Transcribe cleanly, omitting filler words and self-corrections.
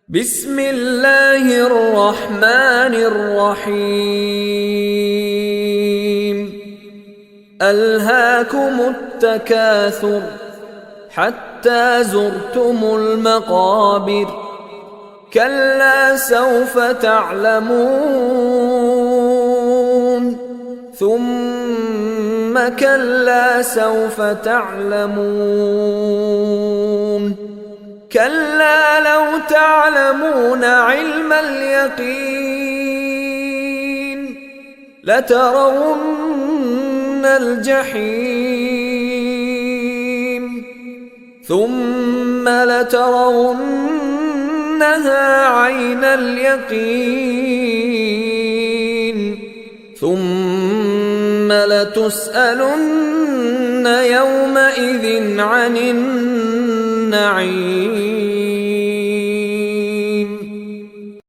بسم الله الرحمن الرحيم ألهاكم التكاثر حتى زرتم المقابر كلا سوف تعلمون ثم كلا سوف تعلمون كلا لو تعلمون علم اليقين لترون الجحيم ثم لترونها عين اليقين ثم لتسألن يومئذ عن النعيم